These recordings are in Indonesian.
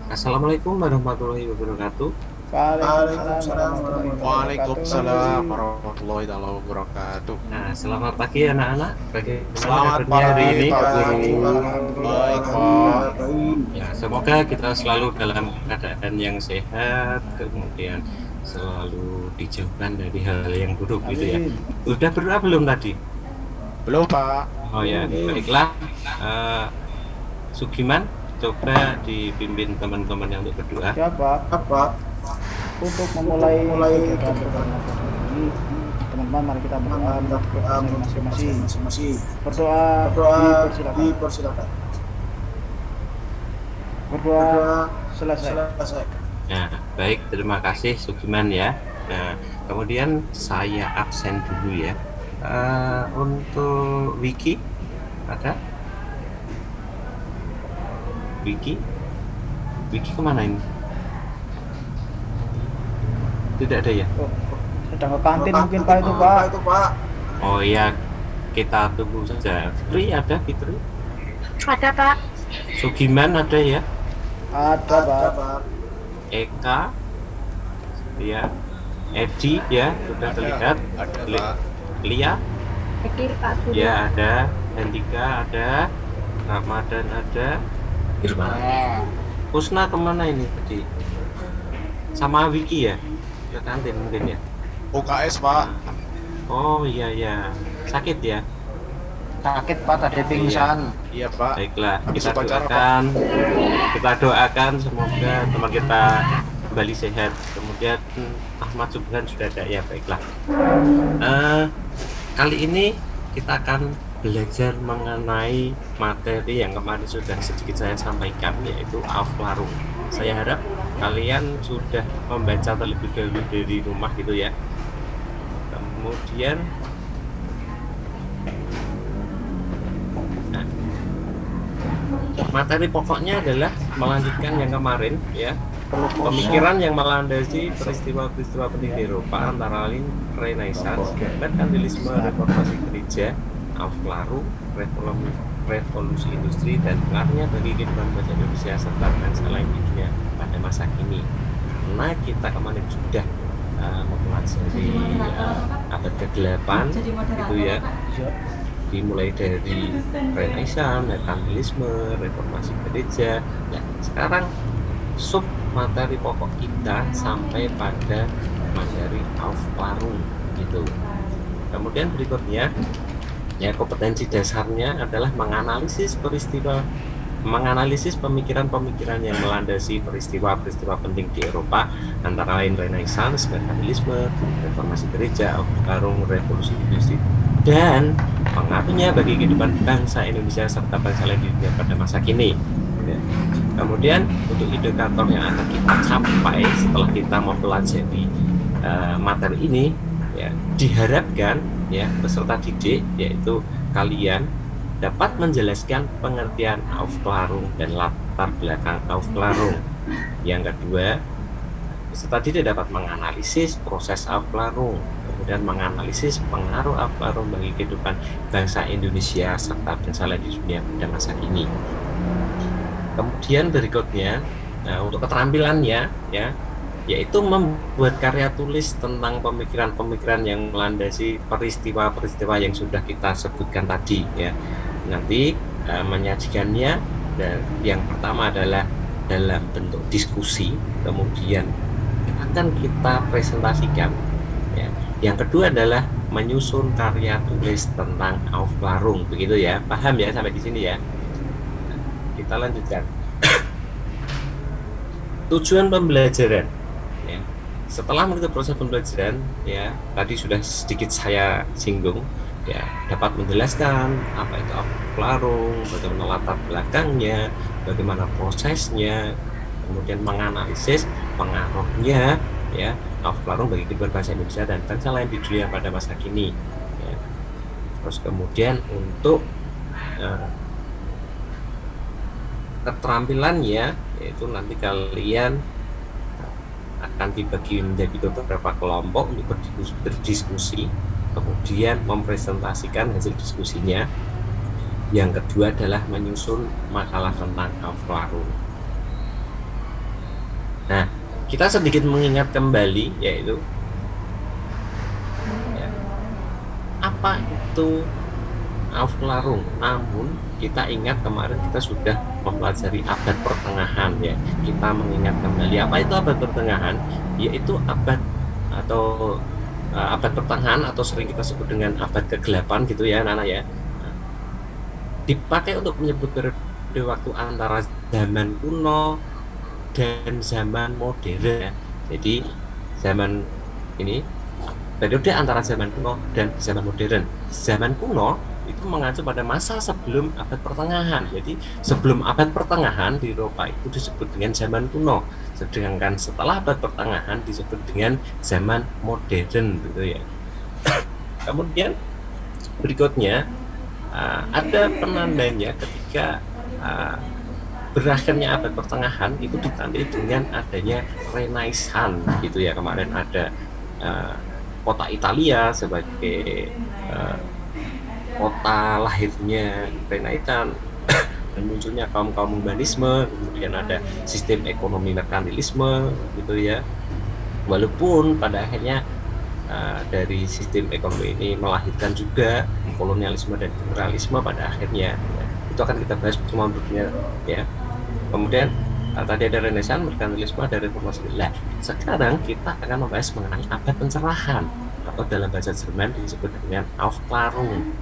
Assalamualaikum warahmatullahi wabarakatuh. Waalaikumsalam Waalaikumsalam warahmatullahi warahmatullahi wabarakatuh. Waalaikumsalam warahmatullahi wabarakatuh. Nah, selamat pagi anak-anak. Bagaimana Selamat kabarnya hari pagi, ini, Pak Pak Guru? Guru. Alhamdulillah, Baik, alhamdulillah. Pak. Ya, semoga kita selalu dalam keadaan yang sehat, kemudian selalu dijauhkan dari hal yang buruk gitu ya. Amin. Udah berdoa belum tadi? Belum, Pak. Oh ya, baiklah. Eh, Sugiman, coba dipimpin teman-teman yang untuk berdoa. Siapa? Apa? Untuk memulai kegiatan bersama ini, teman-teman mari kita berdoa masing-masing. Berdoa dipersilakan. Berdoa selesai. Nah, baik, terima kasih Sugiman ya. Nah, kemudian saya absen dulu ya. Untuk Wiki, ada? Wiki kemana ini? Tidak ada ya? Oh, sedang ke kantin mungkin Pak itu Pak. Oh ya, kita tunggu saja. Fitri ada, Fitri? Ada Pak. Sugiman ada ya? Ada Pak. Eka, ya. Edi ya, sudah terlihat. Ada, Pak. Lia, Hadir Pak Guru. ya ada. Hendika ada. Ramadan ada. Irma. Kusna kemana ini tadi? Sama Wiki ya? Ke kantin mungkin ya? UKS, Pak. Oh iya ya, sakit ya? Sakit Pak, tadi pingsan. Iya, Pak. Baiklah, kita Besok acara, doakan semoga teman kita kembali sehat. Kemudian Ahmad Subhan sudah ada ya, baiklah. Kali ini kita akan belajar mengenai materi yang kemarin sudah sedikit saya sampaikan, yaitu Aufklärung. Saya harap kalian sudah membaca terlebih dahulu dari rumah gitu ya. Kemudian materi pokoknya adalah melanjutkan yang kemarin ya, pemikiran yang melandasi peristiwa-peristiwa penting di Eropa antara lain Renaissance, merkantilisme, reformasi gereja, Aufklärung, revolusi industri, dan pengaruhnya bagi kehidupan bangsa Indonesia serta bangsa lain di dunia pada masa kini. Nah, kita kemarin sudah mempelajari abad ke-8 gitu ya, dimulai dari Renaissance, merkantilisme, reformasi gereja. Nah, sekarang sub materi pokok kita sampai pada materi Aufklärung gitu. Kemudian berikutnya ya, kompetensi dasarnya adalah menganalisis pemikiran-pemikiran yang melandasi peristiwa-peristiwa penting di Eropa antara lain Renaissance, merkantilisme, reformasi gereja, Aufklärung, revolusi industri, dan pengaruhnya bagi kehidupan bangsa Indonesia serta bangsa lain di dunia pada masa kini. Ya. Kemudian untuk indikator yang akan kita capai setelah kita mempelajari materi ini, ya, diharapkan ya peserta didik, yaitu kalian, dapat menjelaskan pengertian Aufklärung dan latar belakang Aufklärung. Yang kedua, peserta didik dapat menganalisis proses Aufklärung, kemudian menganalisis pengaruh Aufklärung bagi kehidupan bangsa Indonesia serta bangsa lain di dunia pada masa kini. Kemudian berikutnya, untuk keterampilannya ya, yaitu membuat karya tulis tentang pemikiran-pemikiran yang melandasi peristiwa-peristiwa yang sudah kita sebutkan tadi ya. Nanti menyajikannya, dan yang pertama adalah dalam bentuk diskusi, kemudian akan kita presentasikan ya. Yang kedua adalah menyusun karya tulis tentang Aufklärung, begitu ya, paham ya sampai di sini ya. Kita lanjutkan. Tujuan pembelajaran ya. Setelah mengikuti proses pembelajaran ya, tadi sudah sedikit saya singgung ya, dapat menjelaskan apa itu Aufklärung, bagaimana latar belakangnya, bagaimana prosesnya, kemudian menganalisis pengaruhnya ya Aufklärung bagi kehidupan bangsa Indonesia dan bangsa lain di dunia pada masa kini ya. Terus kemudian untuk keterampilannya, yaitu nanti kalian akan dibagi menjadi beberapa kelompok untuk berdiskusi, kemudian mempresentasikan hasil diskusinya. Yang kedua adalah menyusun makalah tentang Aufklärung. Nah, kita sedikit mengingat kembali, yaitu ya, apa itu Aufklärung. Namun kita ingat kemarin kita sudah mempelajari abad pertengahan ya. Kita mengingat kembali apa itu abad pertengahan, yaitu abad atau abad pertengahan atau sering kita sebut dengan abad ke-8 gitu ya Nana ya. Dipakai untuk menyebut periode waktu antara zaman kuno dan zaman modern ya. Jadi zaman ini periode antara zaman kuno dan zaman modern. Zaman kuno itu mengacu pada masa sebelum abad pertengahan. Jadi sebelum abad pertengahan di Eropa itu disebut dengan zaman kuno, sedangkan setelah abad pertengahan disebut dengan zaman modern gitu ya. Kemudian berikutnya ada penandanya ketika berakhirnya abad pertengahan itu ditandai dengan adanya Renaissance gitu ya. Kemarin ada kota Italia sebagai kota lahirnya Renaissance dan munculnya kaum humanisme, kemudian ada sistem ekonomi merkantilisme gitu ya. Walaupun pada akhirnya dari sistem ekonomi ini melahirkan juga kolonialisme dan imperialisme pada akhirnya ya. Itu akan kita bahas cuma berikutnya ya. Kemudian tadi ada Renaissance, merkantilisme, ada reformasi. Nah, sekarang kita akan membahas mengenai abad pencerahan atau dalam bahasa Jerman disebut dengan Aufklärung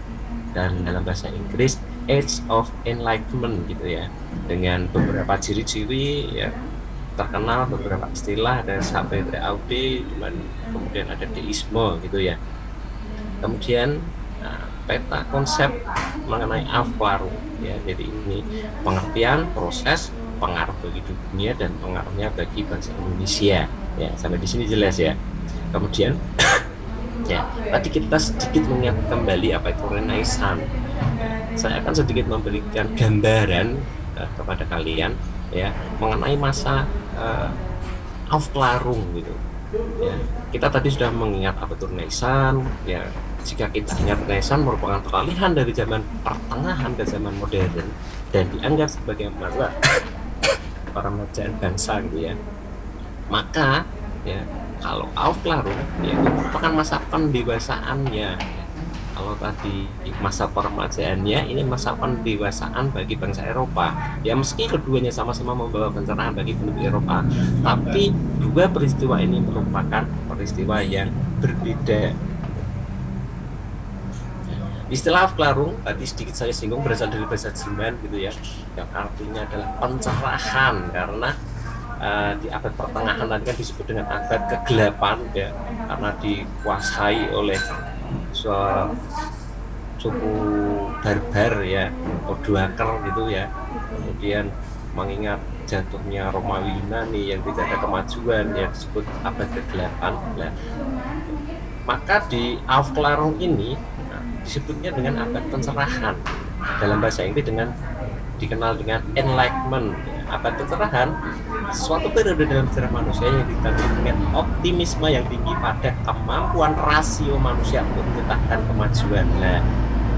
dan dalam bahasa Inggris Age of Enlightenment gitu ya, dengan beberapa ciri-ciri ya terkenal, beberapa istilah, ada Sapere Aude, kemudian ada deisme gitu ya. Kemudian peta konsep mengenai Aufklärung ya, jadi ini pengertian proses pengaruh bagi dunia dan pengaruhnya bagi bangsa Indonesia ya, sampai di sini jelas ya. Kemudian ya, tadi kita sedikit mengingat kembali apa itu Renaissance. Saya akan sedikit memberikan gambaran kepada kalian ya mengenai masa Aufklärung gitu. Ya, kita tadi sudah mengingat apa itu Renaissance ya. Jika kita ingat Renaissance merupakan peralihan dari zaman pertengahan ke zaman modern dan dianggap sebagai masa peremajaan bangsa gitu ya. Maka ya kalau Aufklärung yaitu merupakan masa pendewasaannya. Kalau tadi masa peremajaannya, ini masa pendewasaan bagi bangsa Eropa. Ya meski keduanya sama-sama membawa pencerahan bagi penduduk Eropa, tapi dua peristiwa ini merupakan peristiwa yang berbeda. Istilah Aufklärung tadi sedikit saya singgung berasal dari bahasa Jerman gitu ya, yang artinya adalah pencerahan karena di abad pertengahan tadi kan disebut dengan abad ke-8 ya, karena dikuasai oleh suku barbar ya, Odoaker gitu ya. Kemudian mengingat jatuhnya Romawi Yunani yang tidak ada kemajuan yang disebut abad ke-8. Nah, maka di Aufklärung ini disebutnya dengan abad pencerahan. Dalam bahasa Inggris dikenal dengan Enlightenment. Abad pencerahan suatu periode dalam sejarah manusia yang ditandai dengan optimisme yang tinggi pada kemampuan rasio manusia untuk menciptakan kemajuan. Nah,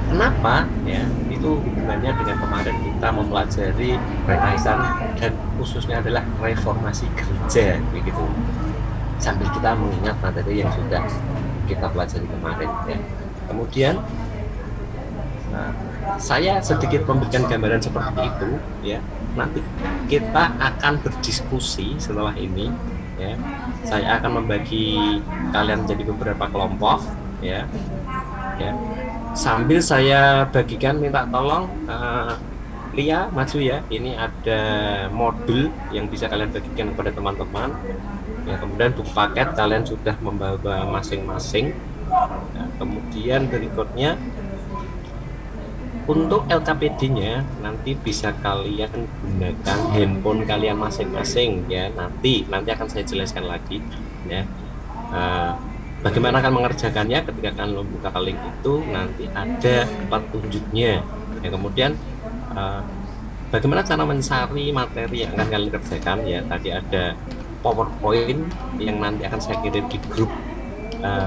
kenapa ya itu hubungannya dengan kemarin kita mempelajari Renaissance dan khususnya adalah reformasi gereja begitu, sambil kita mengingat materi yang sudah kita pelajari kemarin ya. Kemudian saya sedikit memberikan gambaran seperti itu ya. Nanti kita akan berdiskusi setelah ini ya. Saya akan membagi kalian menjadi beberapa kelompok ya. Ya. Sambil saya bagikan, minta tolong Lia maju ya. Ini ada modul yang bisa kalian bagikan kepada teman-teman. Ya, kemudian buku paket kalian sudah membawa masing-masing. Ya, kemudian berikutnya untuk LKPD-nya nanti bisa kalian gunakan handphone kalian masing-masing ya. Nanti akan saya jelaskan lagi ya. Bagaimana akan mengerjakannya ketika kalian membuka link itu nanti ada petunjuknya. Ya, kemudian bagaimana cara mencari materi yang akan kalian kerjakan ya. Tadi ada PowerPoint yang nanti akan saya kirim di grup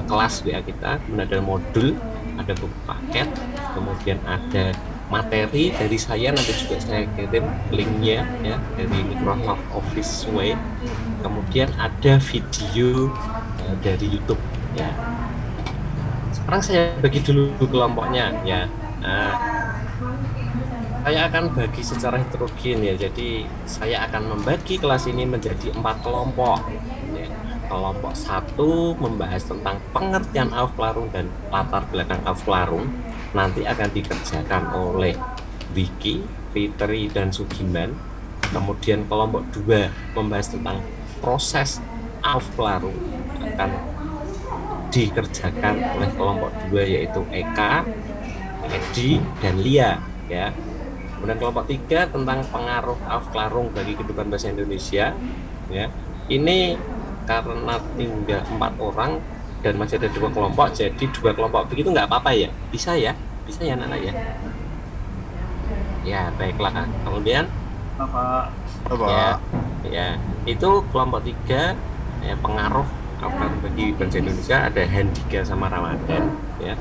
kelas WA kita. Kemudian ada modul, ada buku paket, kemudian ada materi dari saya, nanti juga saya kirim linknya ya dari Microsoft Office Suite. Kemudian ada video dari YouTube ya. Sekarang saya bagi dulu kelompoknya ya. Nah, saya akan bagi secara heterogen ya. Jadi saya akan membagi kelas ini menjadi 4 kelompok. Ya. Kelompok 1 membahas tentang pengertian Aufklärung dan latar belakang Aufklärung. Nanti akan dikerjakan oleh Vicky, Fitri, dan Sugiman. Kemudian kelompok 2 membahas tentang proses Aufklärung, akan dikerjakan oleh kelompok 2 yaitu Eka, Edi, dan Lia ya. Kemudian kelompok 3 tentang pengaruh Aufklärung bagi kehidupan bahasa Indonesia ya. Ini karena tinggal 4 orang dan masih ada 2 kelompok, jadi 2 kelompok begitu nggak apa-apa ya? Bisa ya anak-anak ya. Ya baiklah. Kemudian Bapak. ya itu kelompok 3 ya, pengaruh Aufklärung bagi bahasa Indonesia, ada Handika sama Ramadan ya.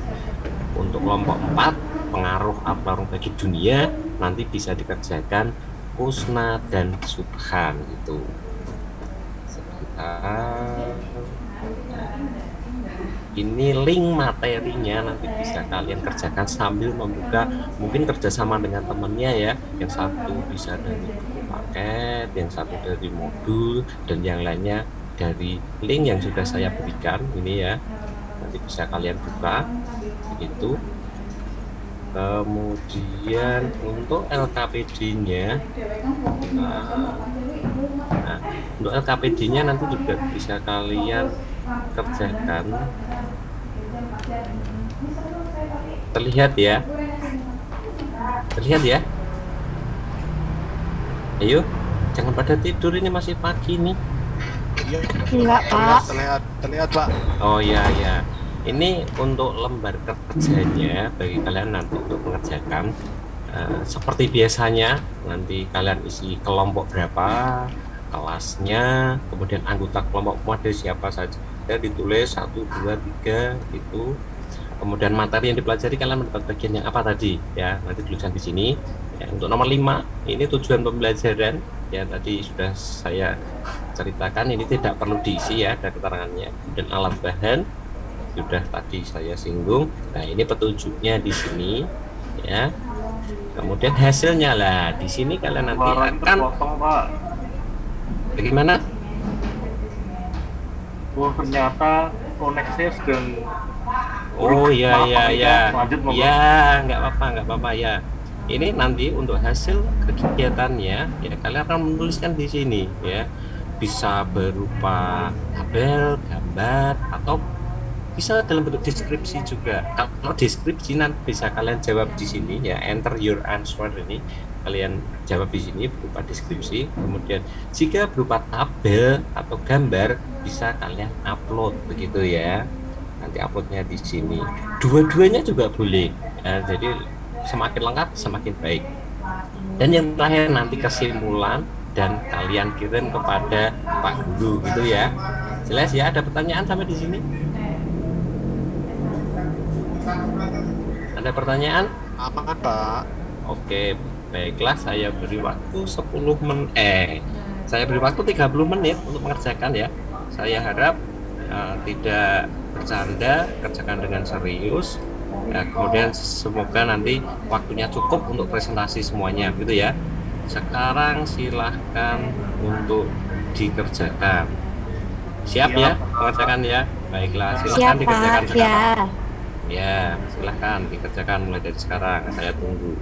Untuk kelompok 4 pengaruh Aufklärung bagi dunia, nanti bisa dikerjakan Kusna dan Subhan gitu. Ini link materinya nanti bisa kalian kerjakan sambil membuka, mungkin kerjasama dengan temennya ya. Yang satu bisa dari buku paket, yang satu dari modul, dan yang lainnya dari link yang sudah saya berikan ini ya. Nanti bisa kalian buka begitu. Kemudian untuk LKPD-nya, untuk LKPD-nya nanti juga bisa kalian kerjakan. Terlihat ya? Ayo, jangan pada tidur, ini masih pagi nih. Iya, Enggak, Pak. terlihat Pak. Oh ya. Ini untuk lembar kerjanya bagi kalian nanti untuk mengerjakan seperti biasanya. Nanti kalian isi kelompok berapa, kelasnya, kemudian anggota kelompok ada siapa saja, ditulis 1, 2, 3 gitu. Kemudian materi yang dipelajari kalian mendapat bagian yang apa tadi ya, nanti tulisan di sini ya. Untuk nomor 5 ini tujuan pembelajaran ya, tadi sudah saya ceritakan, ini tidak perlu diisi ya, ada keterangannya. Dan alat bahan sudah tadi saya singgung. Nah, ini petunjuknya di sini ya. Kemudian hasilnya lah di sini kalian nanti akan bagaimana? Oh ternyata koneksinya sedang. Oh ya. Lanjut, Bapak. Ya, nggak apa-apa ya. Ini nanti untuk hasil kegiatannya ya, kalian akan menuliskan di sini ya. Bisa berupa tabel, gambar, atau bisa dalam bentuk deskripsi juga. Kalau deskripsi nanti bisa kalian jawab di sini ya, enter your answer, ini kalian jawab di sini berupa deskripsi. Kemudian jika berupa tabel atau gambar bisa kalian upload begitu ya. Nanti uploadnya di sini. Dua-duanya juga boleh ya, jadi semakin lengkap semakin baik. Dan yang terakhir nanti kesimpulan dan kalian kirim kepada Pak Guru gitu ya. Jelas ya? Ada pertanyaan sampai di sini? Ada pertanyaan? Aman Pak. Oke, baiklah, saya beri waktu 10 menit. Saya beri waktu 30 menit untuk mengerjakan ya. Saya harap tidak bercanda, kerjakan dengan serius. Ya, kemudian semoga nanti waktunya cukup untuk presentasi semuanya gitu ya. Sekarang silahkan untuk dikerjakan. Siap ya mengerjakan ya? Baiklah, silahkan Siap, dikerjakan Pak. sekarang. Ya. Ya, silahkan dikerjakan mulai dari sekarang. Saya tunggu.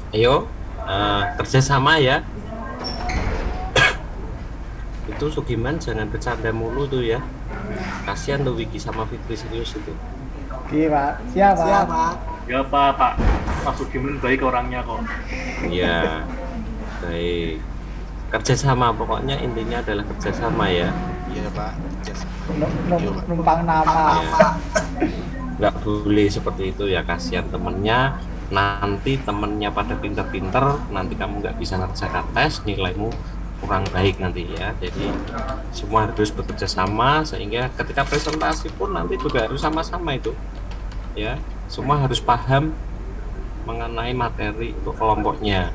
Ayo, kerjasama ya. Itu Sugiman jangan bercanda mulu tuh ya. Kasihan tuh Wiki sama Fitri, serius itu. Iya Pak, siap Pak. Ya Pak Sugiman baik orangnya kok. Iya, baik. Kerjasama, pokoknya intinya adalah kerjasama ya. Iya Pak. Yes. Numpang nama. Ya. Nggak boleh seperti itu ya, kasihan temennya. Nanti temennya pada pinter-pinter, nanti kamu nggak bisa ngerjakan tes, nilaimu kurang baik nanti ya. Jadi semua harus bekerja sama, sehingga ketika presentasi pun nanti juga harus sama-sama itu ya. Semua harus paham mengenai materi untuk kelompoknya.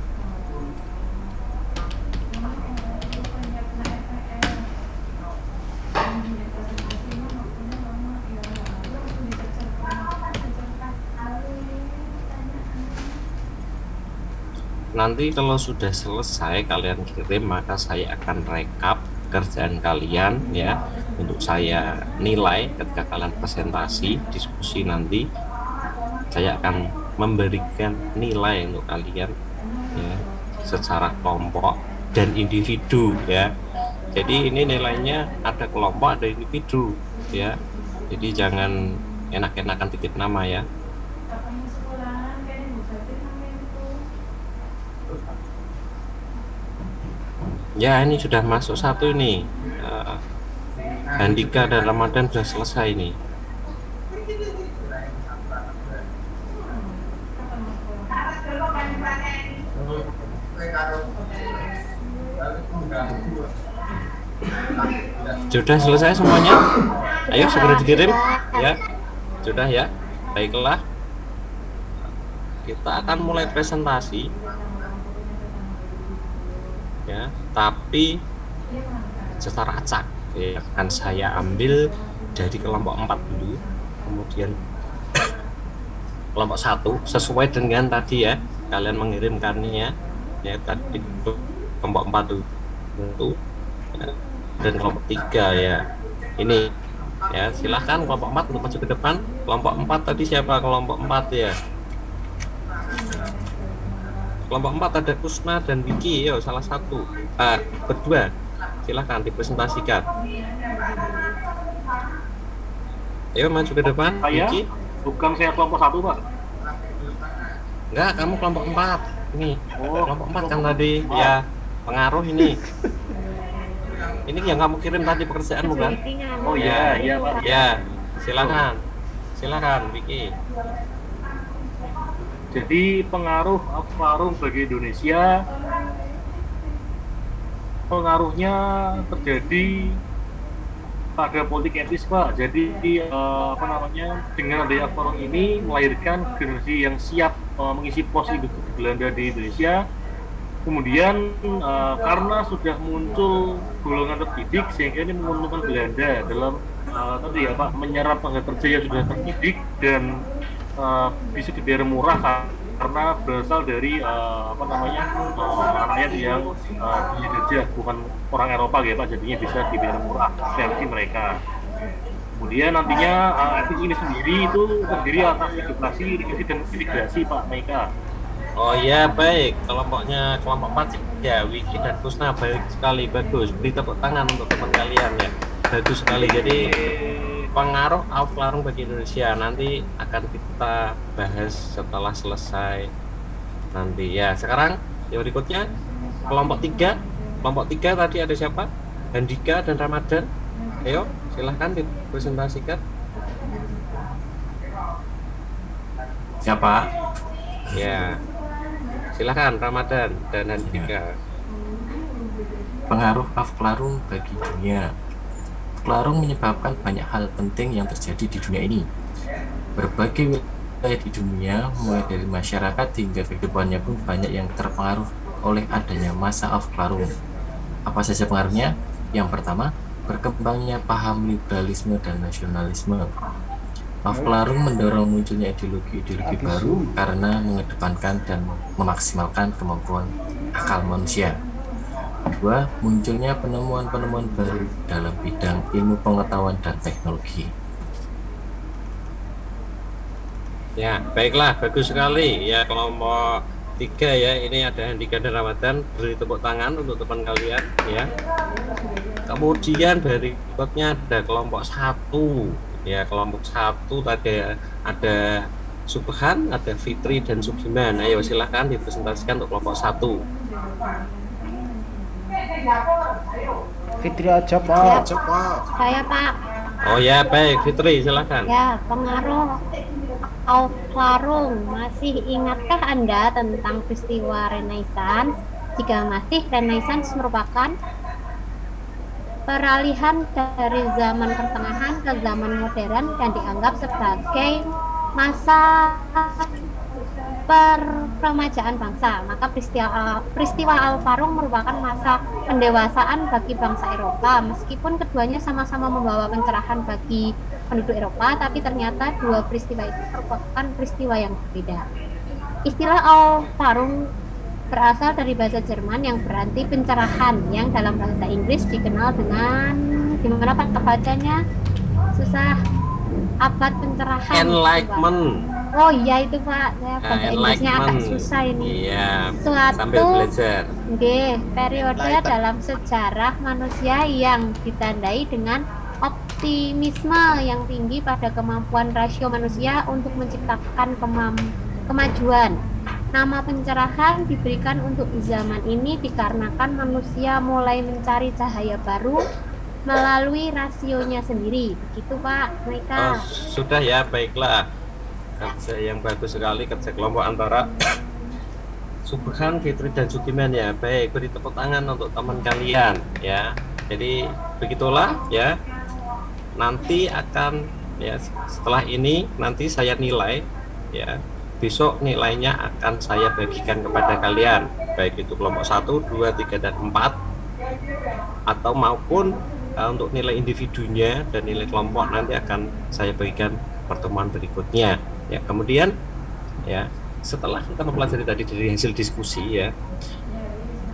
Nanti kalau sudah selesai kalian kirim, maka saya akan rekap kerjaan kalian ya, untuk saya nilai ketika kalian presentasi diskusi. Nanti saya akan memberikan nilai untuk kalian ya, secara kelompok dan individu ya. Jadi ini nilainya ada kelompok ada individu ya, jadi jangan enak-enakan titip nama ya. Ya, ini sudah masuk satu ini. Handika dan Ramadan sudah selesai nih. Sudah selesai semuanya? Ayo segera dikirim ya. Sudah ya. Baiklah. Kita akan mulai presentasi. Ya, tapi secara acak ya, akan saya ambil dari kelompok 4 dulu, kemudian kelompok 1 sesuai dengan tadi ya, kalian mengirimkannya ya, tadi kelompok 4 itu ya, dan kelompok 3 ya. Ini ya, silahkan kelompok 4 untuk maju ke depan. Kelompok 4 tadi siapa? Kelompok 4 ya. Kelompok 4 ada Kusna dan Wiki, yo salah satu, berdua, silahkan dipresentasikan. Ayo maju ke depan. Saya? Wiki. Bukan saya kelompok 1 Pak. Enggak, kamu kelompok 4 ini. Oh, Kelompok 4 kan tadi ya, pengaruh ini. Ini yang kamu kirim tadi pekerjaanmu kan? Oh iya Pak. Ya, silakan Wiki. Jadi pengaruh Alfarung bagi Indonesia, pengaruhnya terjadi pada politik etis Pak. Jadi dengan adanya Alfarung ini melahirkan generasi yang siap mengisi pos industri Belanda di Indonesia. Kemudian karena sudah muncul golongan terdidik, sehingga ini menguntungkan Belanda dalam tadi ya Pak, menyerap tenaga kerja yang sudah terdidik dan bisa dibayar murah karena berasal dari rakyat yang dijajah, bukan orang Eropa gitu Pak, jadinya bisa dibayar murah versi mereka. Kemudian nantinya etis ini sendiri itu terdiri atas edukasi, edukasi dan integrasi Pak Maika. Oh ya, baik, kelompoknya kelompok 4 ya, Wiki dan Kusna, baik sekali, bagus. Beri tepuk tangan untuk teman kalian ya, bagus sekali. Jadi pengaruh Alfarung bagi Indonesia nanti akan kita bahas setelah selesai nanti ya. Sekarang yang berikutnya kelompok 3. Kelompok 3 tadi ada siapa? Handika dan Ramadan. Ayo silahkan dipresentasikan. Siapa? Ya, silahkan Ramadan dan Handika. Pengaruh Alfarung bagi dunia. Alfarung menyebabkan banyak hal penting yang terjadi di dunia ini. Berbagai wilayah di dunia, mulai dari masyarakat hingga kehidupannya pun banyak yang terpengaruh oleh adanya masa Alfarung. Apa saja pengaruhnya? Yang pertama, berkembangnya paham liberalisme dan nasionalisme. Alfarung mendorong munculnya ideologi-ideologi baru karena mengedepankan dan memaksimalkan kemampuan akal manusia. Kedua, munculnya penemuan-penemuan baru dalam bidang ilmu pengetahuan dan teknologi. Ya, baiklah, bagus sekali ya kelompok 3 ya. Ini ada Handika dan Ramadan, beri tepuk tangan untuk teman kalian ya. Kemudian berikutnya ada kelompok 1. Ya, kelompok 1 tadi ada Subhan, ada Fitri dan Sugiman. Ayo silahkan dipresentasikan untuk kelompok 1. Fitri aja Ya. Pak. Cepat. Saya Pak. Oh ya, baik Fitri silahkan. Ya, pengaruh Aufklärung. Masih ingatkah Anda tentang peristiwa Renaissance? Jika masih, Renaissance merupakan peralihan dari zaman pertengahan ke zaman modern dan dianggap sebagai masa peremajaan bangsa. Maka peristiwa Aufklärung merupakan masa pendewasaan bagi bangsa Eropa. Meskipun keduanya sama-sama membawa pencerahan bagi penduduk Eropa, tapi ternyata dua peristiwa itu merupakan peristiwa yang berbeda. Istilah Aufklärung berasal dari bahasa Jerman yang berarti pencerahan, yang dalam bahasa Inggris dikenal dengan, gimana Pak bacanya? Susah. Abad pencerahan. Enlightenment. Oh iya itu Pak, saya bahasa Inggrisnya agak Enlightenment. susah ini. Iya, Suatu sambil belajar. periode Enlightenment. dalam sejarah manusia yang ditandai dengan optimisme yang tinggi pada kemampuan rasio manusia untuk menciptakan kemajuan. Nama pencerahan diberikan untuk zaman ini dikarenakan manusia mulai mencari cahaya baru melalui rasionya sendiri. Begitu Pak, Oh, mereka. sudah ya, baiklah. Kerja yang bagus sekali, kerja kelompok antara Subhan, Fitri dan Sugiman ya. Baik, beri tepuk tangan untuk teman kalian ya. Jadi begitulah ya. Nanti akan ya, setelah ini nanti saya nilai ya. Besok nilainya akan saya bagikan kepada kalian, baik itu kelompok 1, 2, 3 dan 4, atau maupun untuk nilai individunya dan nilai kelompok nanti akan saya bagikan pertemuan berikutnya ya. Kemudian ya, setelah kita mempelajari tadi dari hasil diskusi ya,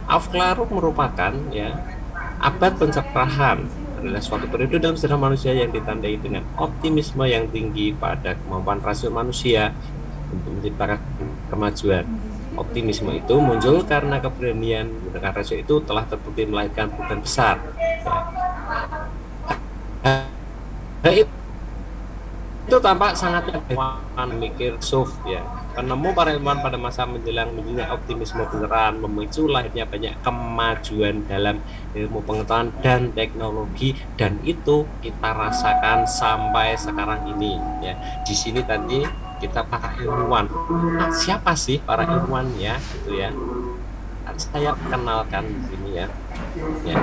Aufklärung merupakan ya abad pencerahan, adalah suatu periode dalam sejarah manusia yang ditandai dengan optimisme yang tinggi pada kemampuan rasio manusia untuk menciptakan kemajuan. Optimisme itu muncul karena keberanian menggunakan rasio itu telah terbukti melahirkan perubahan besar ya. Itu tampak sangat ilmuwan mikir Sof ya. Penemu para ilmuwan pada masa menjelang munculnya optimisme beneran memicu lahirnya banyak kemajuan dalam ilmu pengetahuan dan teknologi, dan itu kita rasakan sampai sekarang ini ya. Di sini tadi kita para ilmuwan. Nah, siapa sih para ilmuwan ya? Gitu ya. Saya kenalkan di sini ya. Ya.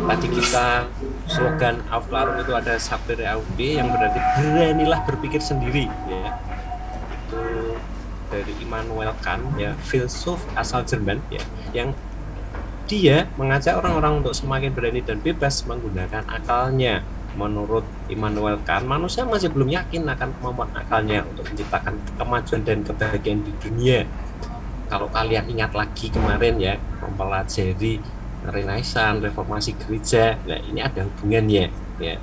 Tadi kita slogan Aufklärung itu ada Saber Aude yang berarti beranilah berpikir sendiri ya. Itu dari Immanuel Kant ya, filsuf asal Jerman ya, yang dia mengajak orang-orang untuk semakin berani dan bebas menggunakan akalnya. Menurut Immanuel Kant, manusia masih belum yakin akan kemampuan akalnya untuk menciptakan kemajuan dan kebahagiaan di dunia. Kalau kalian ingat lagi kemarin ya, mempelajari Renaissance, reformasi gereja, nah ini ada hubungannya ya.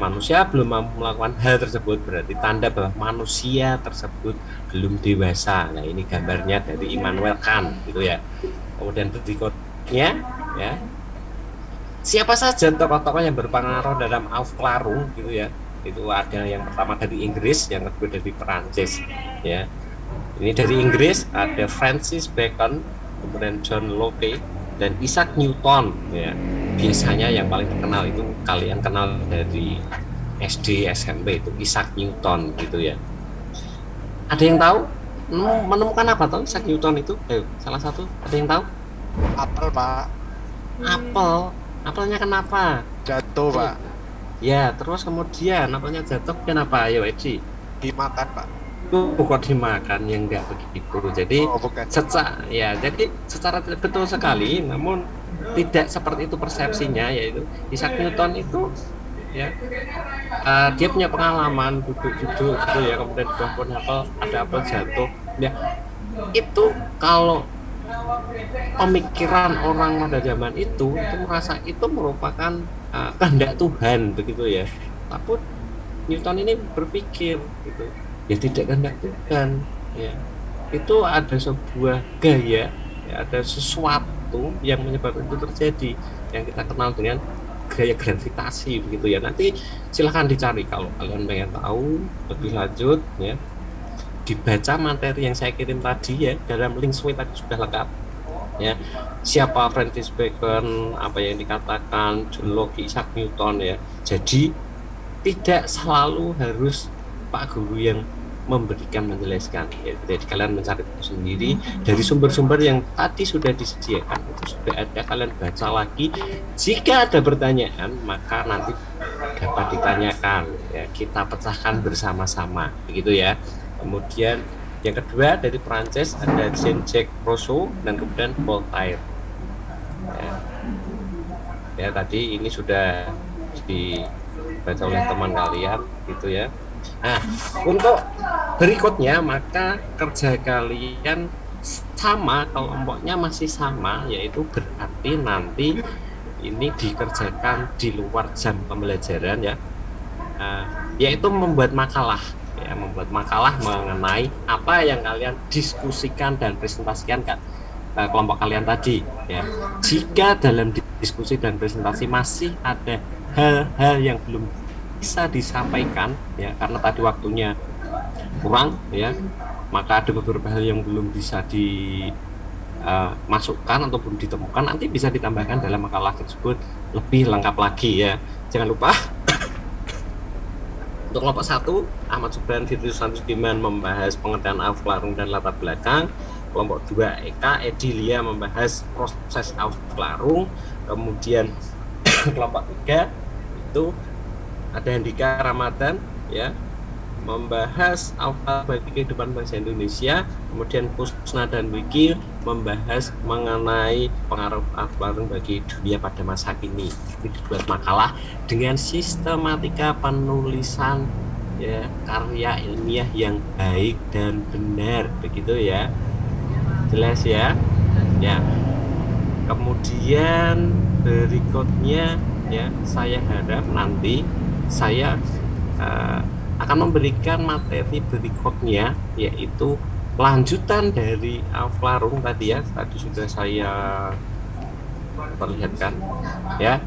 Manusia belum mampu melakukan hal tersebut berarti tanda bahwa manusia tersebut belum dewasa. Nah ini gambarnya dari Immanuel Kant gitu ya. Kemudian berikutnya ya, siapa saja tokoh-tokoh yang berpengaruh dalam Aufklärung gitu ya. Itu ada yang pertama dari Inggris, yang kedua dari Perancis ya. Ini dari Inggris ada Francis Bacon, kemudian John Locke dan Isaac Newton ya. Biasanya yang paling terkenal itu kalian kenal dari SD, SMP itu Isaac Newton gitu ya. Ada yang tahu menemukan apa tuh Isaac Newton itu? Salah satu, ada yang tahu? Apel, Pak. Apel. Apelnya kenapa? Jatuh, Pak. Ya, terus kemudian apelnya jatuh kenapa? Ayo Eci. Dimakan, Pak. Bukan dimakan, yang enggak begitu. Jadi Oh, bukan. jadi secara betul sekali, namun tidak seperti itu persepsinya, yaitu Isaac Newton itu ya dia punya pengalaman duduk-duduk gitu ya, kemudian di bawah pohon apel ada apel jatuh ya. Itu kalau pemikiran orang pada zaman itu merasa itu merupakan kehendak Tuhan begitu ya. Tapi Newton ini berpikir gitu, ya tidak kehendak Tuhan ya. Itu ada sebuah gaya ya, ada sesuatu yang menyebabkan itu terjadi yang kita kenal dengan gaya gravitasi begitu ya. Nanti silahkan dicari kalau kalian pengen tahu lebih lanjut ya, dibaca materi yang saya kirim tadi ya, dalam link suite tadi sudah lengkap ya, siapa Francis Bacon, apa yang dikatakan John Locke, Isaac Newton ya. Jadi tidak selalu harus Pak Guru yang memberikan, menjelaskan ya. Jadi kalian mencari sendiri dari sumber-sumber yang tadi sudah disediakan, itu sudah ada, kalian baca lagi. Jika ada pertanyaan maka nanti dapat ditanyakan ya, kita pecahkan bersama-sama begitu ya. Kemudian yang kedua dari Prancis ada Jean-Jacques Rousseau dan kemudian Voltaire ya, tadi ini sudah dibaca oleh teman kalian gitu ya. Nah, untuk berikutnya maka kerja kalian sama, kelompoknya masih sama, yaitu berarti nanti ini dikerjakan di luar jam pembelajaran ya, yaitu membuat makalah ya, membuat makalah mengenai apa yang kalian diskusikan dan presentasikan ke kelompok kalian tadi ya. Jika dalam diskusi dan presentasi masih ada hal-hal yang belum bisa disampaikan ya, karena tadi waktunya kurang ya, maka ada beberapa hal yang belum bisa dimasukkan atau belum ditemukan, nanti bisa ditambahkan dalam makalah tersebut lebih lengkap lagi ya. Jangan lupa untuk kelompok 1 Ahmad Subran Firdaus Santudiman membahas pengertian Aufklärung dan latar belakang. Kelompok 2 Eka Edilia membahas proses Aufklärung. Kemudian kelompok 3 itu ada Handika Ramadan ya, membahas Aufklärung bagi kehidupan bangsa Indonesia. Kemudian Kusna dan Wiki membahas mengenai pengaruh Aufklärung bagi dunia pada masa kini. Ini dibuat makalah dengan sistematika penulisan ya, karya ilmiah yang baik dan benar begitu ya. Jelas ya. Ya. Kemudian berikutnya ya, saya harap nanti saya akan memberikan materi berikutnya, yaitu lanjutan dari Aufklärung tadi ya, tadi sudah saya perlihatkan ya,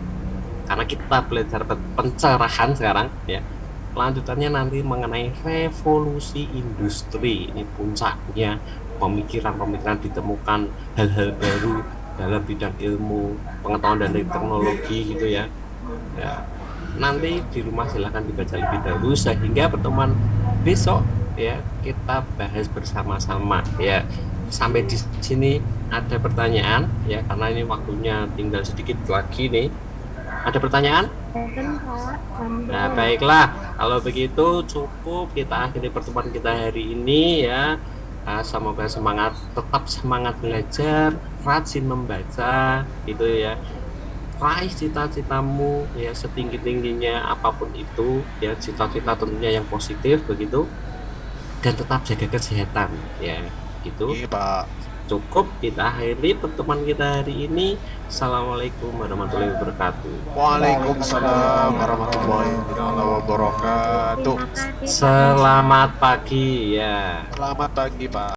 karena kita belajar pencerahan sekarang ya. Lanjutannya nanti mengenai revolusi industri, ini puncaknya pemikiran-pemikiran ditemukan hal-hal baru dalam bidang ilmu pengetahuan dan teknologi gitu ya. Ya, nanti di rumah silahkan dibaca lebih dahulu sehingga pertemuan besok ya kita bahas bersama-sama ya. Sampai di sini ada pertanyaan ya, karena ini waktunya tinggal sedikit lagi nih. Ada pertanyaan? Nah, baiklah, kalau begitu cukup kita akhiri pertemuan kita hari ini ya. Semoga tetap semangat belajar, rajin membaca gitu ya. Raih cita-citamu ya setinggi-tingginya apapun itu ya, cita-cita tentunya yang positif begitu, dan tetap jaga kesehatan ya gitu. Iya Pak. Cukup kita akhiri pertemuan kita hari ini. Assalamualaikum warahmatullahi wabarakatuh. Waalaikumsalam warahmatullahi wabarakatuh. Selamat pagi ya. Selamat pagi Pak.